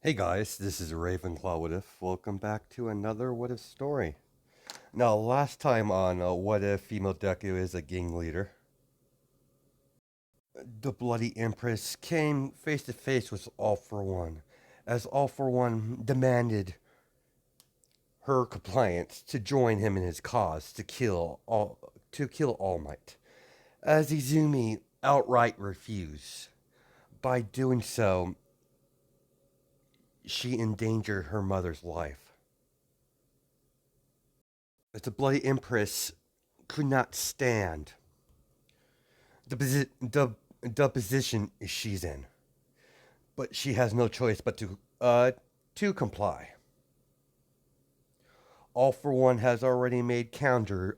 Hey guys, this is Ravenclaw What If. Welcome back to another What If story. Now, last time on What If Female Deku is a gang leader, the Bloody Empress came face to face with All For One, as All For One demanded her compliance to join him in his cause to kill All Might, as Izumi outright refused. By doing so, she endangered her mother's life. But the Bloody Empress could not stand the position she's in, but she has no choice but to comply. All For One has already made counters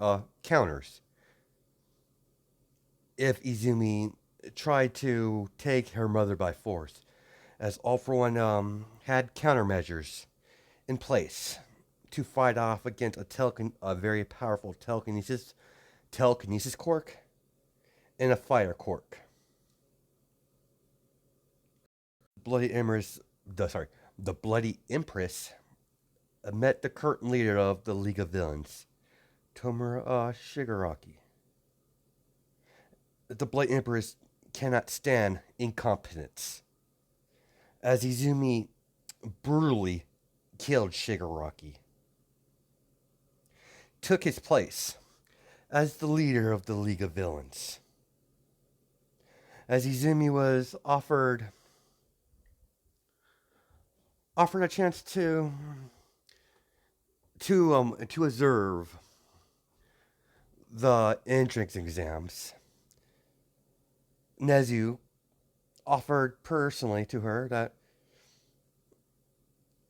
if Izumi tried to take her mother by force, as All For One had countermeasures in place to fight off against a very powerful telekinesis quirk and a fire quirk. Bloody Empress, the Bloody Empress met the current leader of the League of Villains, Tomura Shigaraki. The Bloody Empress cannot stand incompetence, as Izumi brutally killed Shigaraki, took his place as the leader of the League of Villains. As Izumi was offered a chance to observe the entrance exams, Nezu offered personally to her that,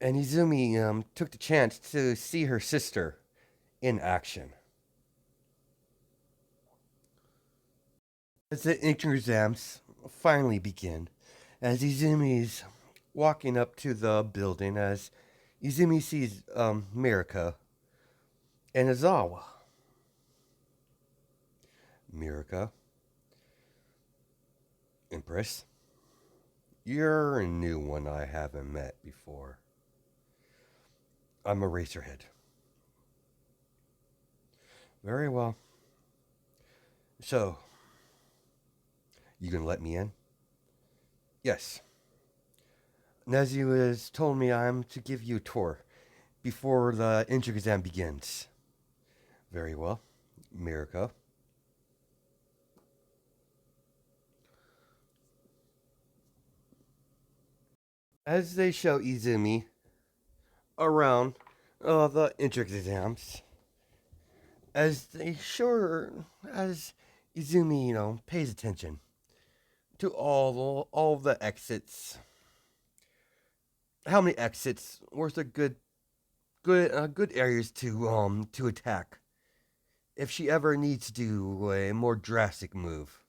and Izumi took the chance to see her sister in action. As the entrance exams finally begin, as Izumi's walking up to the building, as Izumi sees Mirika and Azawa. Mirika, Empress, you're a new one I haven't met before. I'm Eraserhead. Very well. So, you gonna let me in? Yes. Nezu has told me I'm to give you a tour before the entrance exam begins. Very well. Mirika. As they show Izumi around the entrance exams, as Izumi, pays attention to all the exits. How many exits? Where's the good areas to attack if she ever needs to do a more drastic move.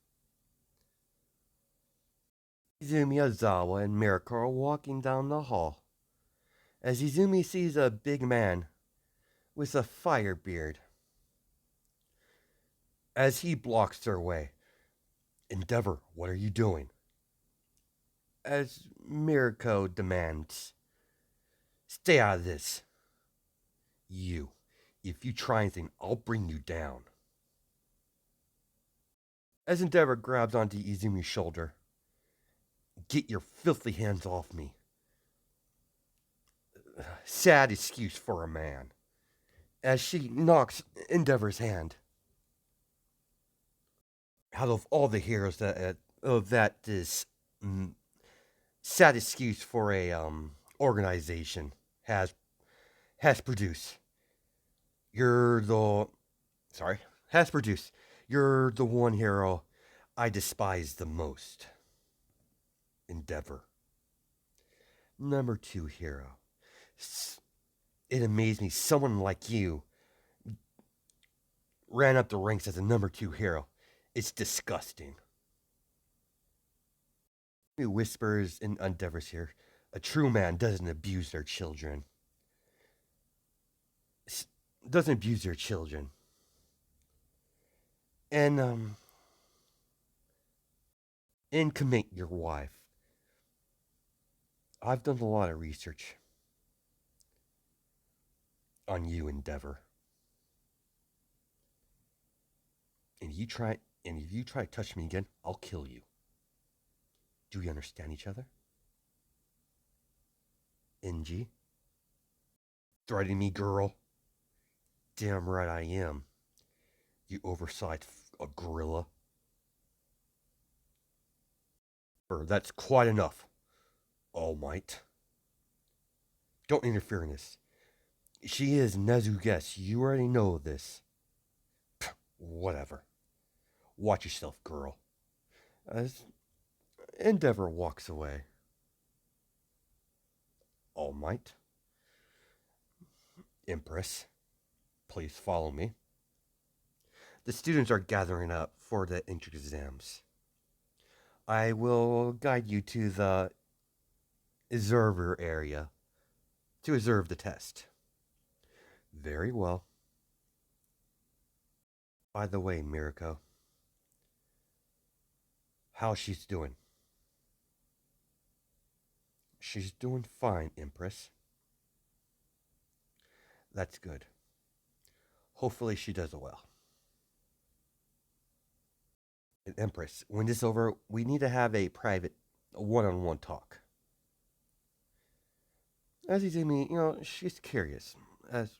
Izumi, Azawa, and Mirako are walking down the hall as Izumi sees a big man with a fire beard as he blocks their way. Endeavor, what are you doing? As Mirako demands, stay out of this. You. If you try anything, I'll bring you down. As Endeavor grabs onto Izumi's shoulder, get your filthy hands off me. Sad excuse for a man. As she knocks Endeavor's hand. Out of all the heroes that is sad excuse for a organization has produced, you're the sorry has produced. You're the one hero I despise the most. Endeavor. Number two hero. It amazed me someone like you ran up the ranks as a number two hero. It's disgusting. He whispers in Endeavor's ear. A true man doesn't abuse their children. Doesn't abuse their children. And commit your wife. I've done a lot of research on you, Endeavor, and if you try to touch me again, I'll kill you. Do we understand each other? NG? Threatening me, girl? Damn right I am. You oversized a gorilla. That's quite enough. All Might. Don't interfere in this. She is Nezu Guest. You already know this. Whatever. Watch yourself, girl. As Endeavor walks away. All Might. Empress, please follow me. The students are gathering up for the entrance exams. I will guide you to the observer area to observe the test. Very well. By the way, Mirko, how she's doing? She's doing fine, Empress. That's good. Hopefully she does well. And Empress, when this is over, we need to have a private one-on-one talk. As he's in me, she's curious. As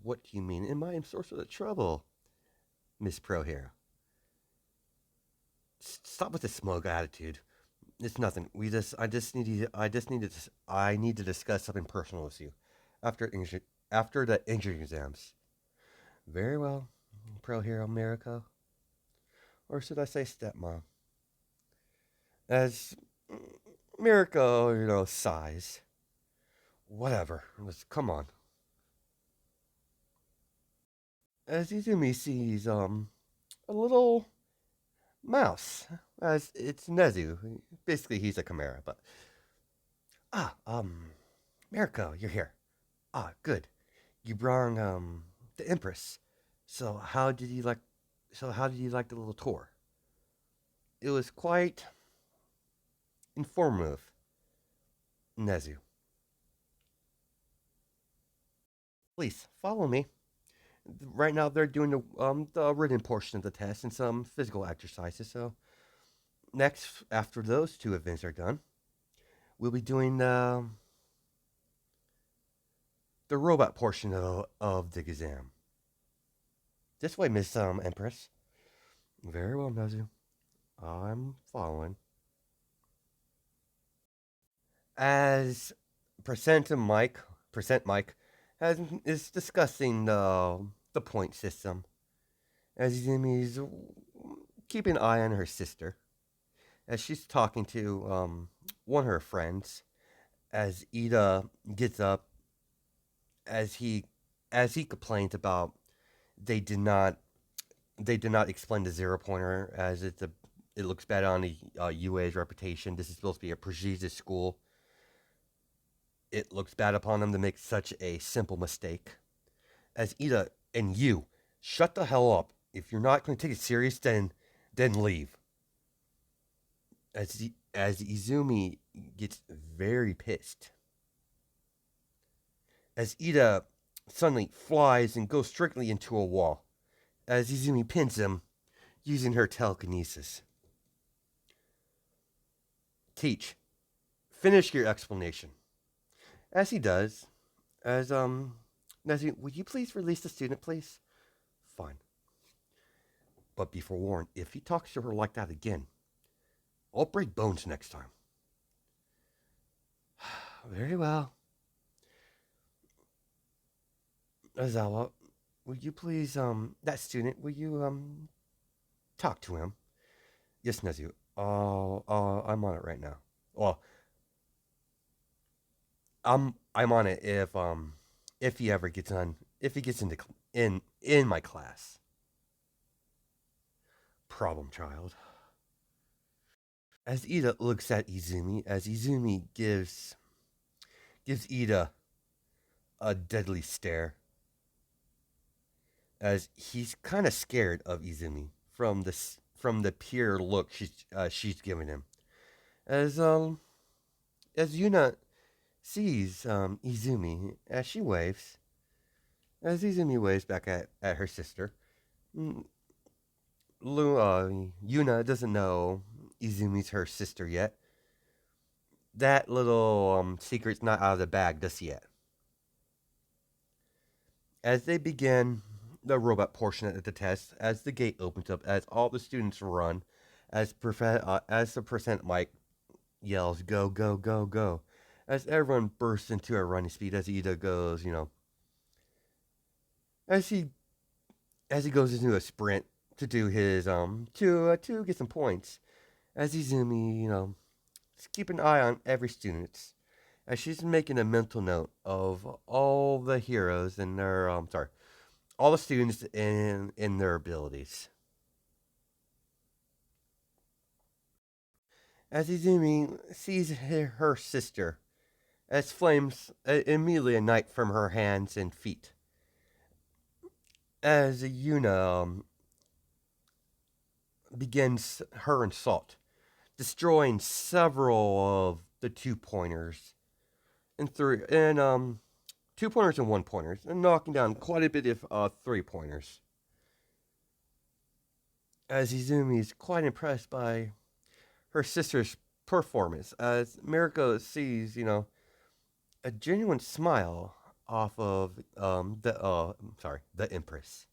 what do you mean? Am I in source of the trouble, Miss Pro here? Stop with the smug attitude. It's nothing. I need to discuss something personal with you after the injury exams. Very well, Pro Hero Miracle, or should I say stepmom? As Miracle, sighs. Whatever. Come on. As Izumi sees a little mouse. As it's Nezu. Basically, he's a chimera, but Mirko, you're here. Good. You brought the Empress. So how did you like? So how did you like the little tour? It was quite informative, Nezu. Please follow me. Right now they're doing the written portion of the test and some physical exercises. So next, after those two events are done, we'll be doing the robot portion of the exam. This way, Miss Empress. Very well, Nezu. I'm following. As Percent Mike is discussing the point system. As he's keeping an eye on her sister. As she's talking to one of her friends. As Ida gets up, as he complains about they did not explain the zero pointer as it looks bad on the UA's reputation. This is supposed to be a prestigious school. It looks bad upon them to make such a simple mistake. As Ida and you, shut the hell up. If you're not going to take it serious, then leave. As Izumi gets very pissed. As Ida suddenly flies and goes strictly into a wall. As Izumi pins him using her telekinesis. Teach. Finish your explanation. As he does, as Nezu, would you please release the student, please? Fine. But be forewarned, if he talks to her like that again, I'll break bones next time. Very well. Azawa, would you please, that student, will you, talk to him? Yes, Nezu. I'm on it right now. Well, I'm on it if he ever gets on, if he gets in my class. Problem child. As Ida looks at Izumi, as Izumi gives Ida a deadly stare, as he's kind of scared of Izumi from the pure look she's giving him. As Yuna sees Izumi as she waves. As Izumi waves back at her sister, mm, Yuna doesn't know Izumi's her sister yet. That little secret's not out of the bag just yet. As they begin the robot portion of the test, as the gate opens up, as all the students run, as the percent mic yells, "Go, go, go, go!" As everyone bursts into a running speed, as Ida goes, as he goes into a sprint to do his to get some points. As Izumi, keep an eye on every student as she's making a mental note of all the heroes and their all the students in their abilities. As Izumi sees her sister, as flames immediately ignite from her hands and feet. As Yuna begins her assault, destroying several of the 2 pointers and 2 pointers and 1 pointers, and knocking down quite a bit of 3 pointers. As Izumi is quite impressed by her sister's performance, as Mirko sees, a genuine smile off of the empress.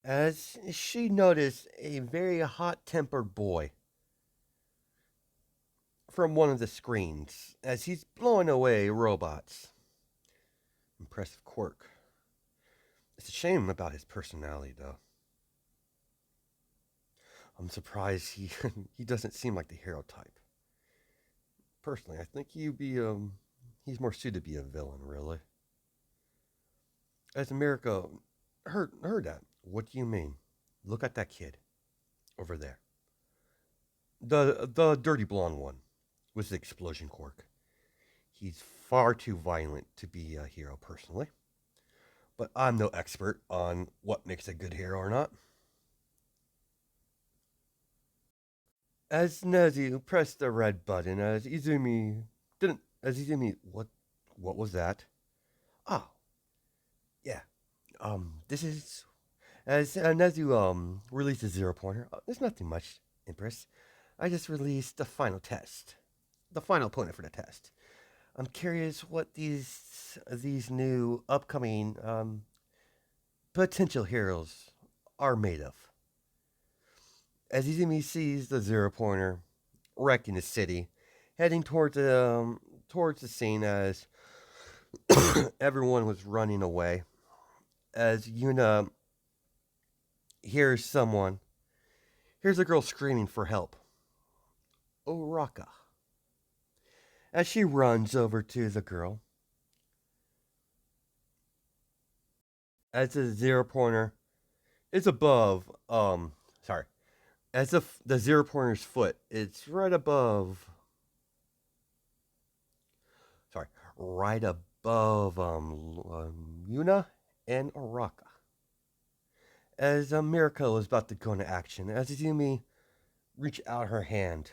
As she noticed a very hot-tempered boy from one of the screens as he's blowing away robots. Impressive quirk. It's a shame about his personality, though. I'm surprised he he doesn't seem like the hero type. Personally, I think he's more suited to be a villain, really. As America heard that. What do you mean? Look at that kid over there. The dirty blonde one with the explosion quirk. He's far too violent to be a hero, personally. But I'm no expert on what makes a good hero or not. As Nezu pressed the red button, as Izumi, what was that? Oh, yeah. This is as Nezu released a 0 pointer. There's nothing much, Empress. I just released the final test, the final pointer for the test. I'm curious what these new upcoming potential heroes are made of. As Izumi sees the 0 pointer wrecking the city, heading towards the scene as everyone was running away. As Yuna hears a girl screaming for help. Oraka. As she runs over to the girl, as the 0 pointer is above, sorry, as if the 0 pointer's foot, it's right above, sorry, right above Yuna and Oraka. As a miracle is about to go into action, as Izumi reach out her hand,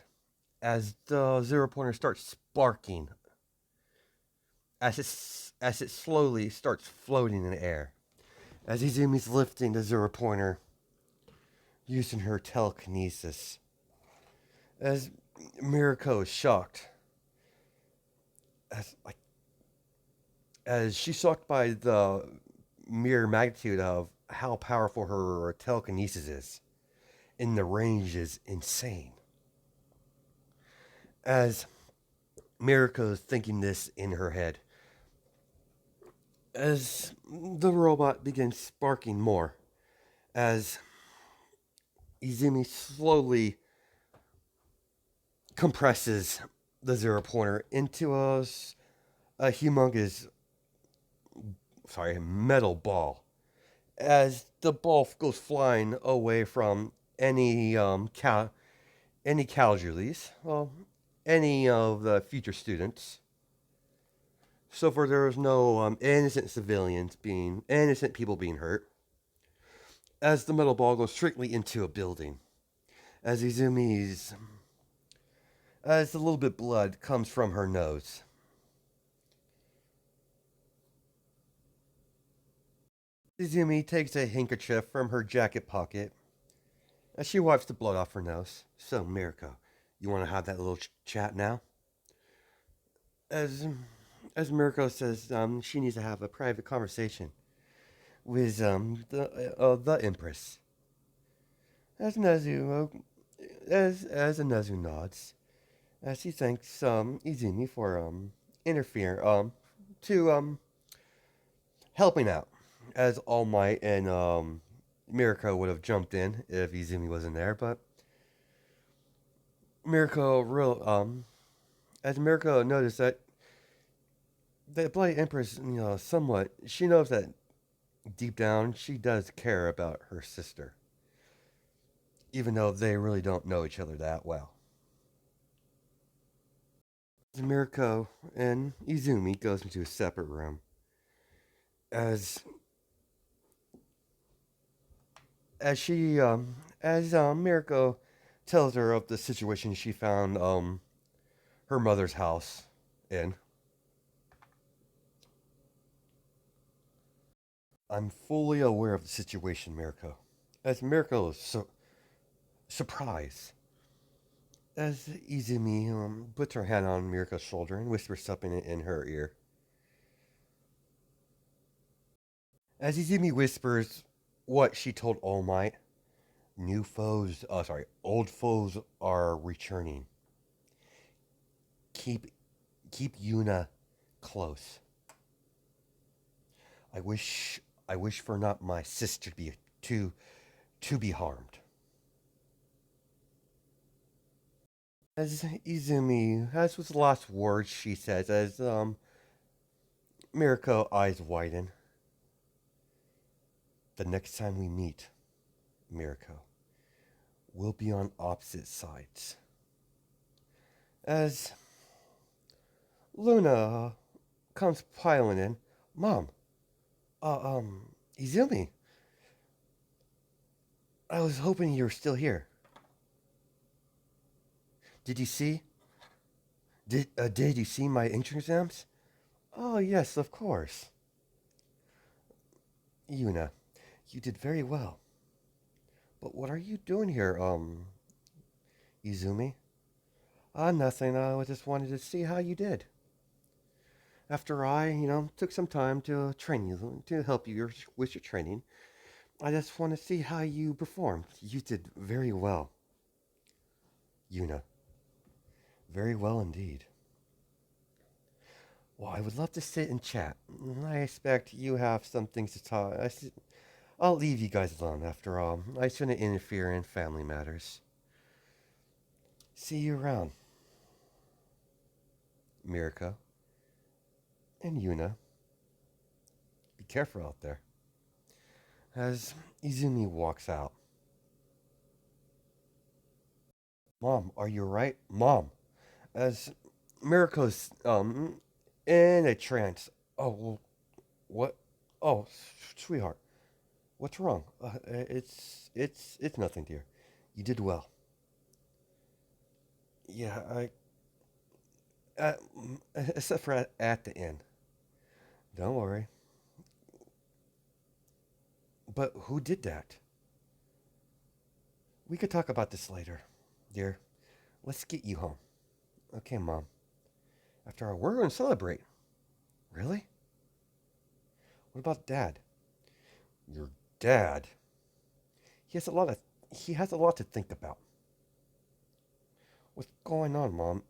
as the 0 pointer starts sparking, as it slowly starts floating in the air, as Izumi's lifting the 0 pointer using her telekinesis, as Mirako is shocked, as like as she's shocked by the mere magnitude of how powerful her telekinesis is, and the range is insane. As Mirako is thinking this in her head, as the robot begins sparking more, as Izumi slowly compresses the 0 pointer into a humongous, metal ball. As the ball goes flying away from any casualties, any of the future students. So far, there was no innocent people being hurt. As the metal ball goes strictly into a building, as Izumi's as a little bit blood comes from her nose. Izumi takes a handkerchief from her jacket pocket as she wipes the blood off her nose. So, Mirko, you want to have that little chat now? As as Mirko says, she needs to have a private conversation with the empress. As Nezu as Nezu nods, as he thanks Izumi for interfere to helping out, as All Might and Mirko would have jumped in if Izumi wasn't there, but Mirko real as Mirko noticed that the Bloody Empress, somewhat she knows that deep down she does care about her sister, even though they really don't know each other that well. Mirko and Izumi goes into a separate room as she as Mirko tells her of the situation she found her mother's house in. I'm fully aware of the situation, Mirko. As Mirko is surprised, as Izumi puts her hand on Mirko's shoulder and whispers something in her ear. As Izumi whispers what she told All Might, old foes are returning. Keep keep Yuna close. I wish for not my sister to be harmed. As Izumi, as was the last words she says, as Mirko eyes widen. The next time we meet, Mirko, we'll be on opposite sides. As Luna comes piling in, Mom, Izumi, I was hoping you were still here. Did you see? Did you see my entrance exams? Oh yes, of course. Yuna, you did very well. But what are you doing here, Izumi? Nothing. I just wanted to see how you did. After I, took some time to train you, to help you with your training, I just want to see how you performed. You did very well, Yuna. Very well indeed. Well, I would love to sit and chat. I expect you have some things to talk. I'll leave you guys alone. After all, I shouldn't interfere in family matters. See you around, Mirko and Yuna. Be careful out there. As Izumi walks out. Mom, are you right? Mom, as Mirko's in a trance. Oh, well, what? Oh, sweetheart, what's wrong? It's nothing, dear. You did well. Yeah, uh, except for at the end. Don't worry. But who did that? We could talk about this later, dear. Let's get you home. Okay, Mom. After all, we're going to celebrate. Really? What about Dad? Your dad? He has a lot of he has a lot to think about. What's going on, Mom?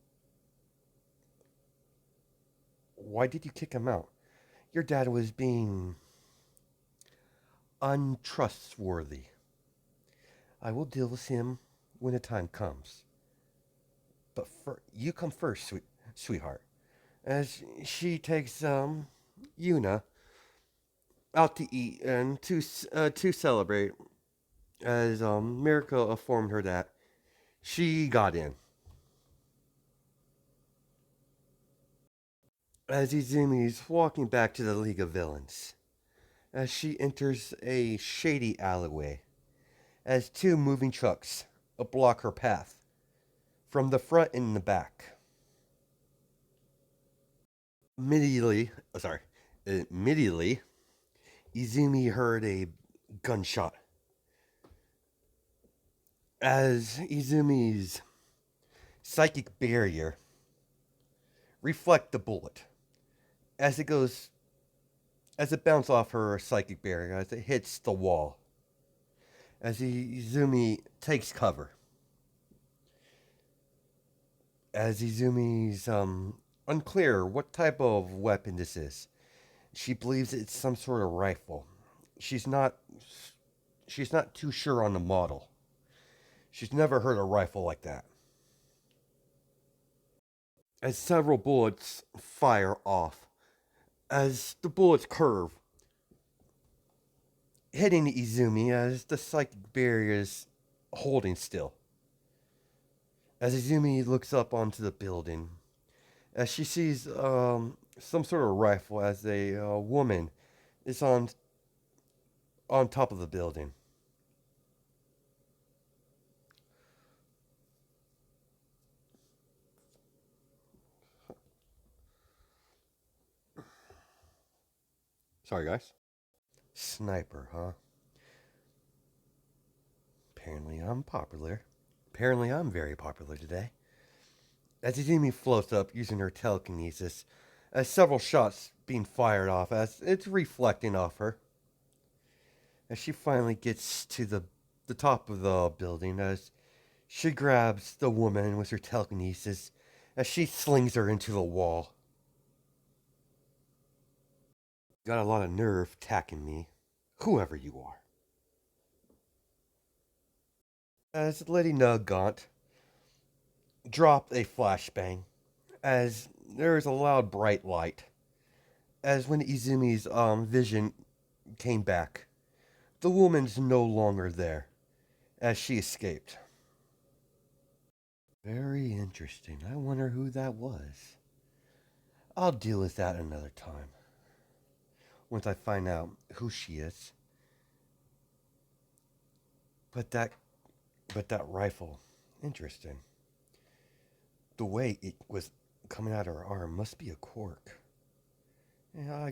Why did you kick him out? Your dad was being untrustworthy. I will deal with him when the time comes. But you come first, sweetheart. As she takes Yuna out to eat and to celebrate, as Miracle informed her that she got in. As Izumi's walking back to the League of Villains, as she enters a shady alleyway, as two moving trucks block her path from the front and the back. Immediately, sorry, immediately, Izumi heard a gunshot. As Izumi's psychic barrier reflect the bullet as it goes as it bounces off her psychic barrier as it hits the wall. As Izumi takes cover. As Izumi's unclear what type of weapon this is. She believes it's some sort of rifle. She's not she's not too sure on the model. She's never heard a rifle like that. As several bullets fire off, as the bullets curve, hitting Izumi as the psychic barrier is holding still. As Izumi looks up onto the building, as she sees some sort of rifle as a woman is on top of the building. Sorry, guys. Sniper, huh? Apparently I'm popular. Apparently I'm very popular today. As Izumi floats up using her telekinesis, as several shots being fired off as it's reflecting off her. As she finally gets to the top of the building, as she grabs the woman with her telekinesis, as she slings her into the wall. Got a lot of nerve attacking me, whoever you are. As Lady Nugaunt dropped a flashbang, as there is a loud bright light, as when Izumi's vision came back, the woman's no longer there, as she escaped. Very interesting. I wonder who that was. I'll deal with that another time. Once I find out who she is. But that rifle, interesting. The way it was coming out of her arm must be a quirk. Yeah,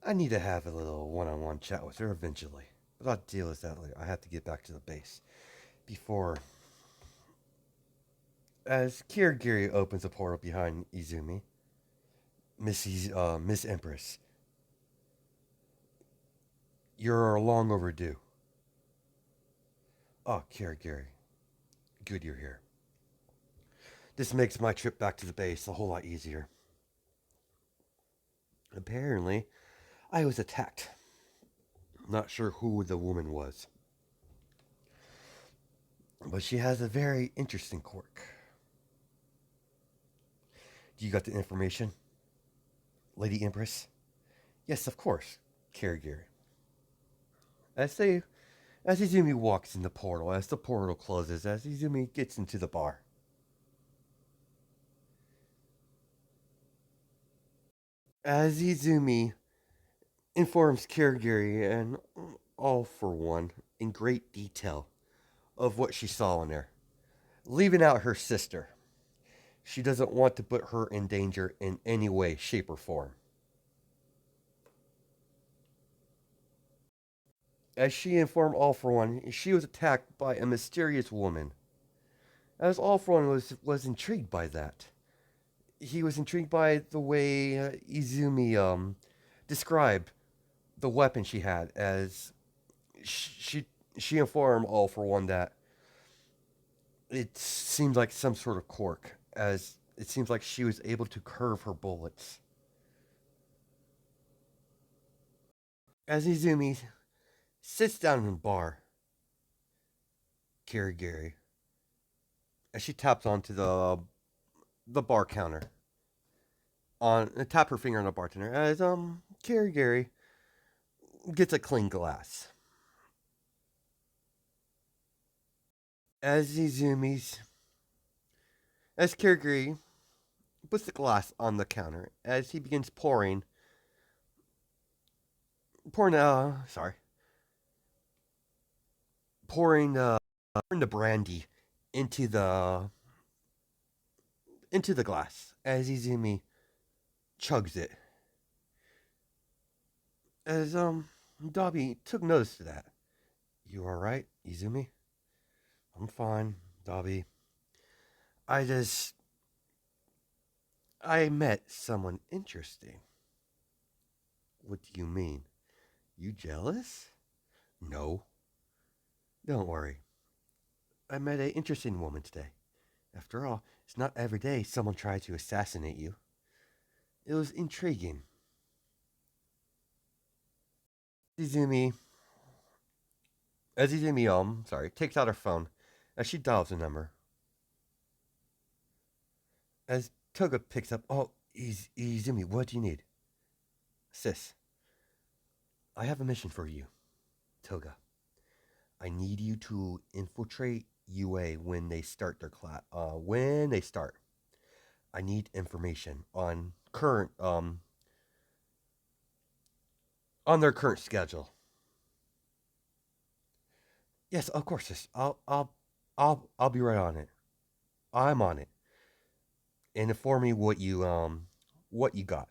I need to have a little one-on-one chat with her eventually. But I'll deal with that later. I have to get back to the base before. As Kirigiri opens a portal behind Izumi, Miss Empress, you're long overdue. Oh, Kirigiri, good you're here. This makes my trip back to the base a whole lot easier. Apparently, I was attacked. Not sure who the woman was. But she has a very interesting quirk. Do you got the information? Lady Empress? Yes, of course, Kirigiri. As they as Izumi walks in the portal, as the portal closes, as Izumi gets into the bar. As Izumi informs Kirigiri and all for one in great detail of what she saw in there, leaving out her sister. She doesn't want to put her in danger in any way, shape, or form. As she informed All For One, she was attacked by a mysterious woman. As All For One was intrigued by that. He was intrigued by the way Izumi described the weapon she had. As she she informed All For One that it seemed like some sort of quirk, as it seems like she was able to curve her bullets. As Izumi sits down in the bar, Kirigiri, as she taps onto the bar counter, on tap her finger on the bartender, as Kirigiri gets a clean glass. As Izumi's as Kirigiri puts the glass on the counter, as he begins pouring sorry pouring pouring the brandy into the into the glass as Izumi chugs it. As Dobby took notice of that. You alright, Izumi? I'm fine, Dobby. I just I met someone interesting. What do you mean? You jealous? No. Don't worry. I met an interesting woman today. After all, it's not every day someone tried to assassinate you. It was intriguing. Izumi, as Izumi, takes out her phone as she dials the number. As Toga picks up, oh, Izumi, what do you need? Sis, I have a mission for you. Toga, I need you to infiltrate UA when they start their class. When they start, I need information on their current schedule. Yes, of course, sis. I'll be right on it. I'm on it. And inform me what you got.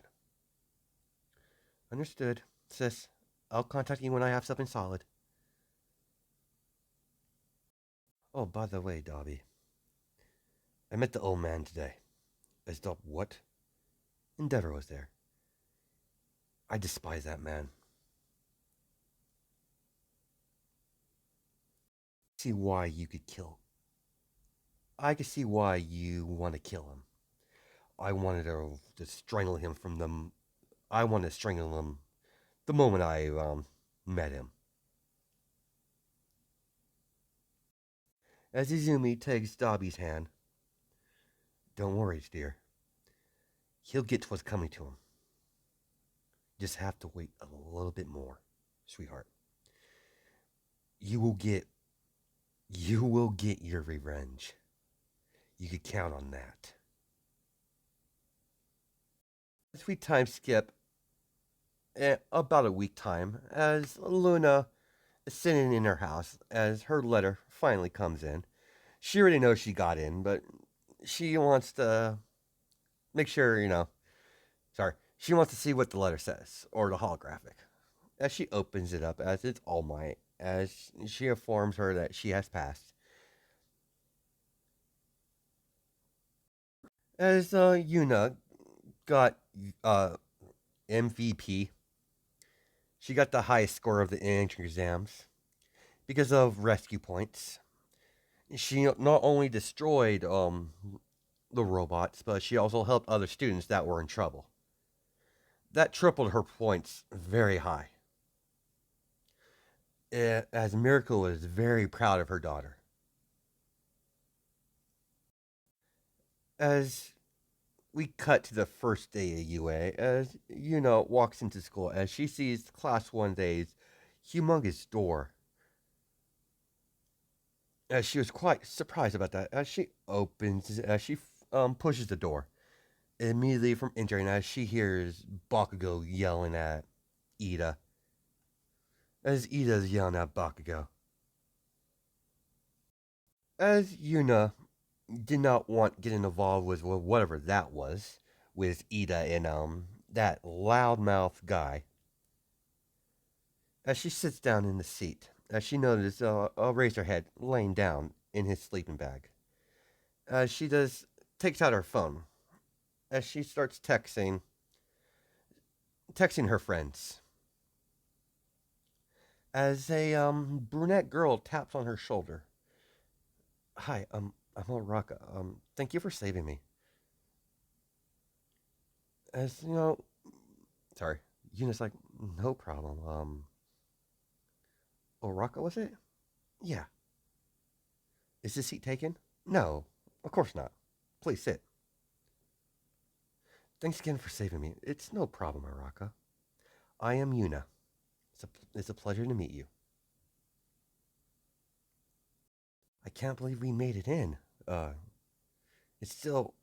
Understood, sis. I'll contact you when I have something solid. Oh, by the way, Dobby, I met the old man today. As the what? Endeavor was there. I despise that man. See why you could kill. I could see why you want to kill him. I wanted to strangle him from the. I wanted to strangle him the moment I met him. As Izumi takes Dobby's hand, don't worry, dear. He'll get to what's coming to him. Just have to wait a little bit more, sweetheart. You will get you will get your revenge. You could count on that. As we time skip about a week time, as Luna is sitting in her house, as her letter finally comes in. She already knows she got in, but she wants to make sure, sorry, she wants to see what the letter says, or the holographic. As she opens it up, as it's All Might, as she informs her that she has passed. As Yuna got uh, MVP, she got the highest score of the entrance exams because of rescue points. She not only destroyed the robots, but she also helped other students that were in trouble. That tripled her points very high. As Miracle is very proud of her daughter. As we cut to the first day of UA, as Yuna walks into school, as she sees Class 1's humongous door. As she was quite surprised about that, as she pushes the door, immediately from entering, as she hears Bakugo yelling at Ida. As Ida's yelling at Bakugo. As Yuna did not want getting involved with whatever that was, with Ida and that loudmouth guy. As she sits down in the seat, as she notices Eraserhead laying down in his sleeping bag. As she takes out her phone, as she starts texting her friends. As a brunette girl taps on her shoulder. Hi, I'm Oraka. Thank you for saving me. As sorry, Yuna's like, no problem. Oraka was it? Yeah. Is this seat taken? No, of course not. Please sit. Thanks again for saving me. It's no problem, Araka. I am Yuna. It's a pleasure to meet you. I can't believe we made it in. Uh, it still,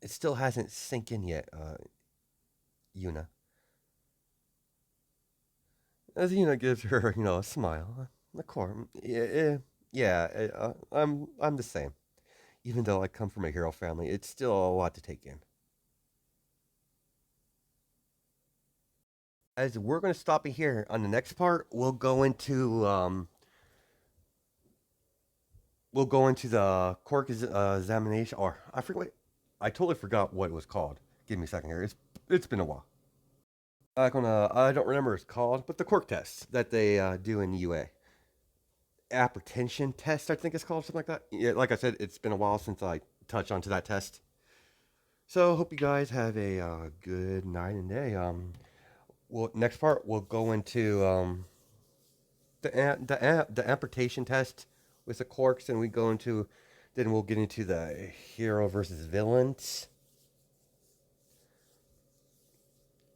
it still hasn't sunk in yet, Yuna. As Yuna gives her, a smile. Of course, Yeah, I'm the same. Even though I come from a hero family, it's still a lot to take in. As we're going to stop it here. On the next part, we'll go into the quirk examination. Or I forget. I totally forgot what it was called. Give me a second here. It's been a while. I don't remember what it's called, but the quirk test that they do in UA. Apprehension test, I think it's called, something like that. Yeah, like I said, it's been a while since I touched onto that test. So hope you guys have a good night and day. Well, next part we'll go into the amputation test with the corks, and then we'll get into the hero versus villains.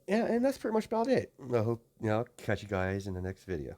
Yeah, and that's pretty much about it. I hope catch you guys in the next video.